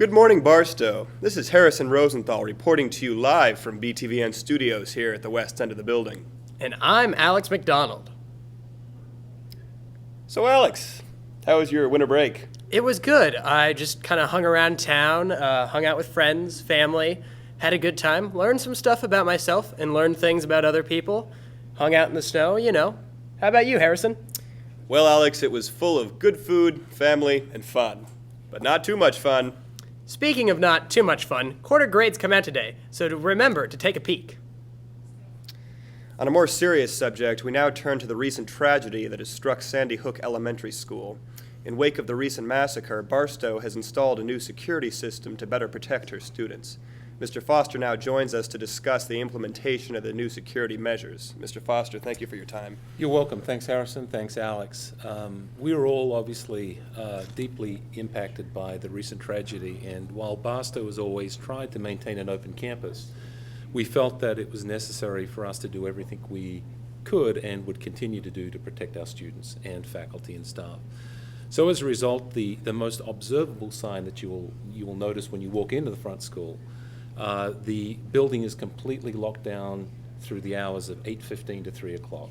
Good morning, Barstow. This is Harrison Rosenthal reporting to you live from BTVN Studios here at the west end of the building. And I'm Alex McDonald. So, Alex, how was your winter break? It was good. I just kind of hung around town, hung out with friends, family, had a good time, learned some stuff about myself, and learned things about other people. Hung out in the snow, you know. How about you, Harrison? Well, Alex, it was full of good food, family, and fun. But not too much fun. Speaking of not too much fun, quarter grades come out today, so remember to take a peek. On a more serious subject, we now turn to the recent tragedy that has struck Sandy Hook Elementary School. In wake of the recent massacre, Barstow has installed a new security system to better protect her students. Mr. Foster now joins us to discuss the implementation of the new security measures. Mr. Foster, thank you for your time. You're welcome. Thanks, Harrison. Thanks, Alex. We are all obviously deeply impacted by the recent tragedy, and while Barstow has always tried to maintain an open campus, we felt that it was necessary for us to do everything we could and would continue to do to protect our students and faculty and staff. So as a result, the most observable sign that you will notice when you walk into the front school, the building is completely locked down through the hours of 8:15 to 3 o'clock,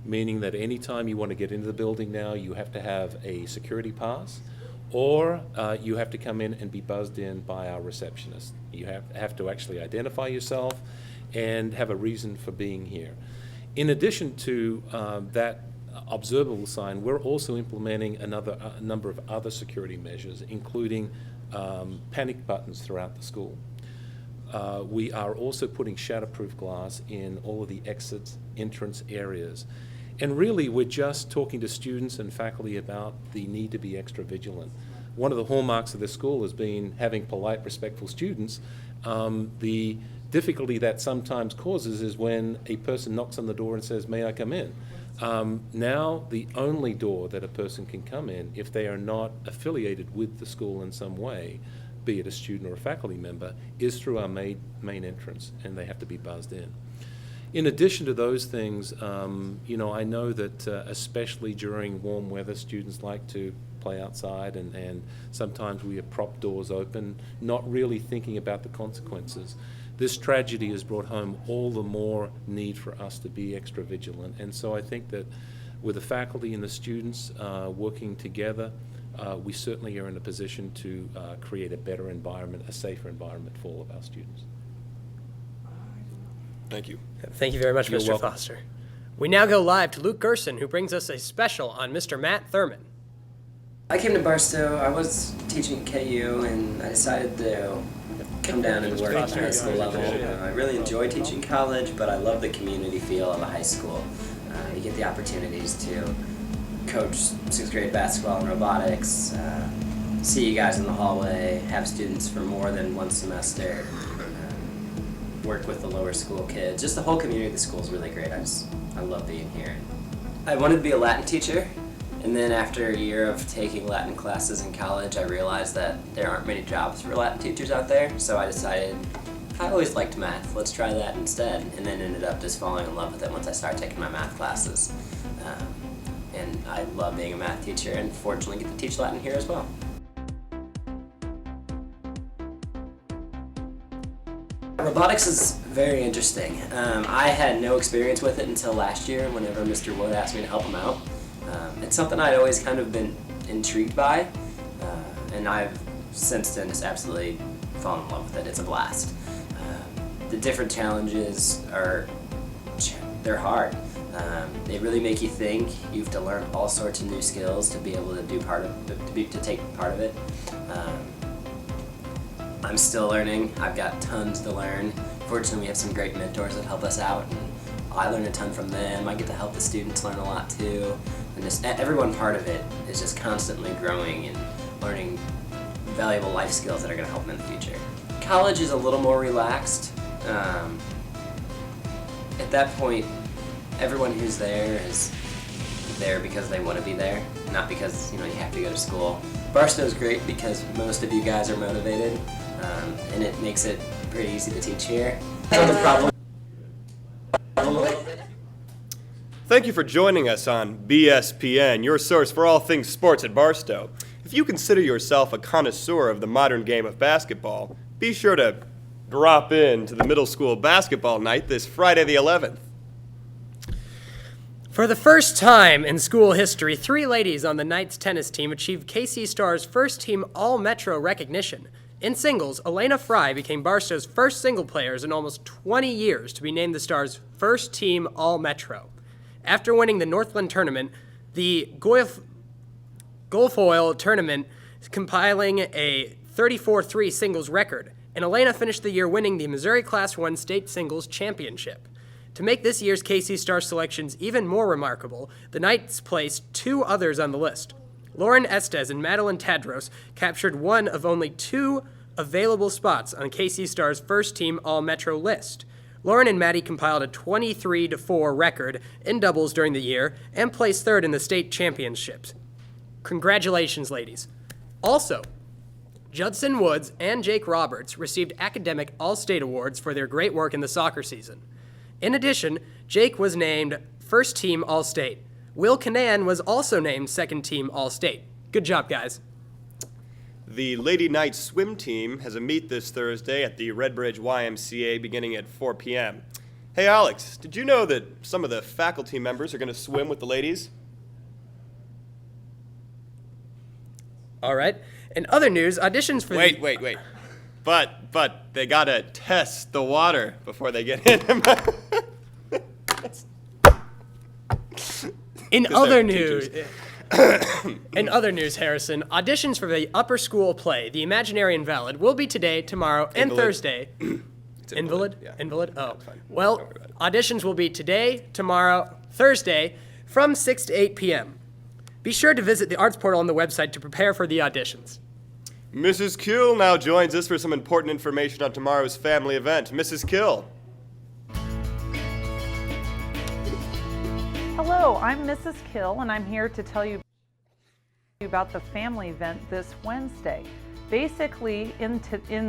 meaning that any time you want to get into the building now, you have to have a security pass, or you have to come in and be buzzed in by our receptionist. You have to actually identify yourself and have a reason for being here. In addition to that observable sign, we're also implementing a number of other security measures, including panic buttons throughout the school. We are also putting shatterproof glass in all of the exits, entrance areas. And really, we're just talking to students and faculty about the need to be extra vigilant. One of the hallmarks of this school has been having polite, respectful students. The difficulty that sometimes causes is when a person knocks on the door and says, "May I come in?" Now, the only door that a person can come in, if they are not affiliated with the school in some way, be it a student or a faculty member, is through our main entrance, and they have to be buzzed in. In addition to those things, I know that especially during warm weather, students like to play outside, and sometimes we have prop doors open, not really thinking about the consequences. This tragedy has brought home all the more need for us to be extra vigilant, and so I think that with the faculty and the students working together, we certainly are in a position to create a better environment, a safer environment for all of our students. Thank you. Thank you very much, You're Mr. welcome. Foster. We now go live to Luke Gerson, who brings us a special on Mr. Matt Thurman. I came to Barstow. I was teaching at KU, and I decided to come down and work at the high school level. I really enjoy teaching college, but I love the community feel of a high school. You get the opportunities to coach 6th grade basketball and robotics, see you guys in the hallway, have students for more than one semester, work with the lower school kids. Just the whole community of the school is really great. I love being here. I wanted to be a Latin teacher, and then after a year of taking Latin classes in college, I realized that there aren't many jobs for Latin teachers out there, so I decided I always liked math, let's try that instead, and then ended up just falling in love with it once I started taking my math classes. And I love being a math teacher, and fortunately get to teach Latin here as well. Robotics is very interesting. I had no experience with it until last year whenever Mr. Wood asked me to help him out. It's something I'd always kind of been intrigued by, and I've since then just absolutely fallen in love with it. It's a blast. The different challenges they're hard. They really make you think. You have to learn all sorts of new skills to be able to do to take part of it. I'm still learning. I've got tons to learn. Fortunately, we have some great mentors that help us out, and I learn a ton from them. I get to help the students learn a lot too, and just everyone part of it is just constantly growing and learning valuable life skills that are going to help them in the future. College is a little more relaxed. At that point, everyone who's there is there because they want to be there, not because you have to go to school. Barstow's great because most of you guys are motivated, and it makes it pretty easy to teach here. So the problem. Thank you for joining us on BSPN, your source for all things sports at Barstow. If If you consider yourself a connoisseur of the modern game of basketball, be sure to drop in to the middle school basketball night this Friday the 11th. For the first time in school history, 3 ladies on the Knights tennis team achieved KC Star's first team All-Metro recognition. In singles, Elena Fry became Barstow's first single players in almost 20 years to be named the Star's first team All-Metro. After winning the Northland tournament, the Guilfoyle tournament compiling a 34-3 singles record, and Elena finished the year winning the Missouri Class 1 State Singles Championship. To make this year's KC Star selections even more remarkable, the Knights placed 2 others on the list. Lauren Estes and Madeline Tadros captured one of only 2 available spots on KC Star's first team All-Metro list. Lauren and Maddie compiled a 23-4 record in doubles during the year and placed 3rd in the state championships. Congratulations, ladies. Also, Judson Woods and Jake Roberts received academic All-State awards for their great work in the soccer season. In addition, Jake was named First Team All-State. Will Canan was also named Second Team All-State. Good job, guys. The Lady Knights swim team has a meet this Thursday at the Redbridge YMCA beginning at 4 p.m. Hey, Alex, did you know that some of the faculty members are going to swim with the ladies? All right. In other news, auditions for Wait. But they gotta test the water before they get in. In other news, Harrison, auditions for the upper school play, The Imaginary Invalid, will be today, tomorrow, and Invalid. Thursday. It's Invalid? Yeah. Invalid? Oh. That's fine. Well, Don't worry about it. auditions will be today, tomorrow, Thursday, from 6 to 8 p.m. Be sure to visit the arts portal on the website to prepare for the auditions. Mrs. Kill now joins us for some important information on tomorrow's family event. Mrs. Kill. Hello, I'm Mrs. Kill, and I'm here to tell you about the family event this Wednesday. Basically, in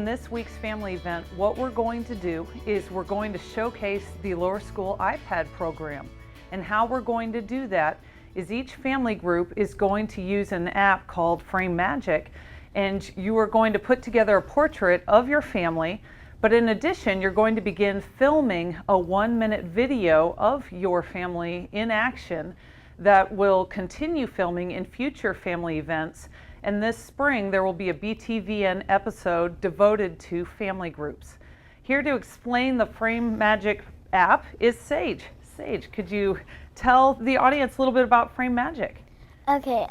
this week's family event, what we're going to do is we're going to showcase the lower school iPad program. And how we're going to do that is each family group is going to use an app called Frame Magic, and you are going to put together a portrait of your family, but in addition, you're going to begin filming a 1-minute video of your family in action that will continue filming in future family events. And this spring, there will be a BTVN episode devoted to family groups. Here to explain the Frame Magic app is Sage. Sage, could you tell the audience a little bit about Frame Magic? Okay,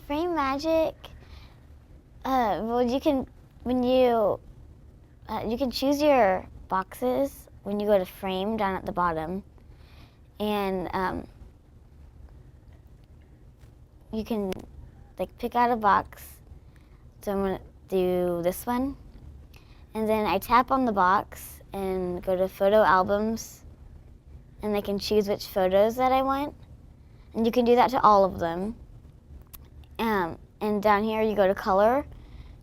Frame Magic, well, you can choose your boxes when you go to frame down at the bottom, and you can pick out a box. So I'm gonna do this one, and then I tap on the box and go to photo albums, and I can choose which photos that I want, and you can do that to all of them. And down here you go to color.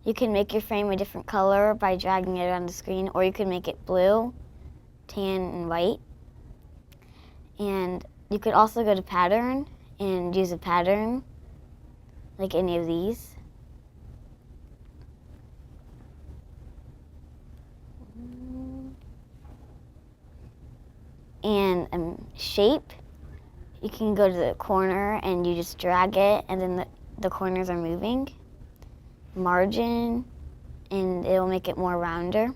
You can make your frame a different color by dragging it on the screen, or you can make it blue, tan, and white. And you could also go to pattern and use a pattern, like any of these. And shape, you can go to the corner and you just drag it, and then the corners are moving. Margin, and it will make it more rounder.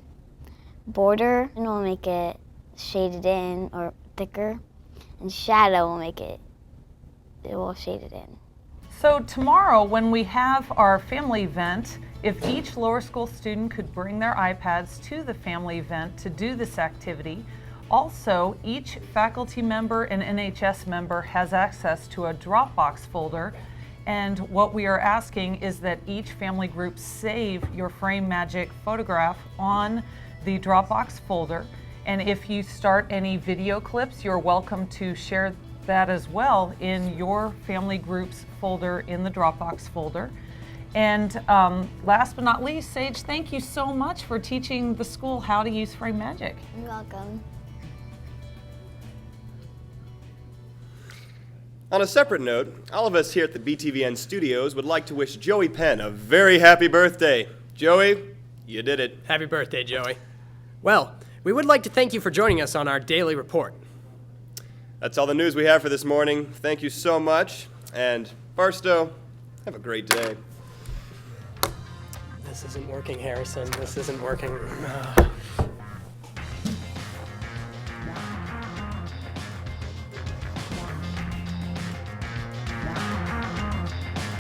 Border, and it will make it shaded in or thicker. And shadow will make it will shade it in. So tomorrow, when we have our family event, if each lower school student could bring their iPads to the family event to do this activity. Also, each faculty member and NHS member has access to a Dropbox folder. And what we are asking is that each family group save your Frame Magic photograph on the Dropbox folder. And if you start any video clips, you're welcome to share that as well in your family group's folder in the Dropbox folder. And last but not least, Sage, thank you so much for teaching the school how to use Frame Magic. You're welcome. On a separate note, all of us here at the BTVN studios would like to wish Joey Penn a very happy birthday. Joey, you did it. Happy birthday, Joey. Well, we would like to thank you for joining us on our daily report. That's all the news we have for this morning. Thank you so much. And Barstow, have a great day. This isn't working, Harrison. This isn't working.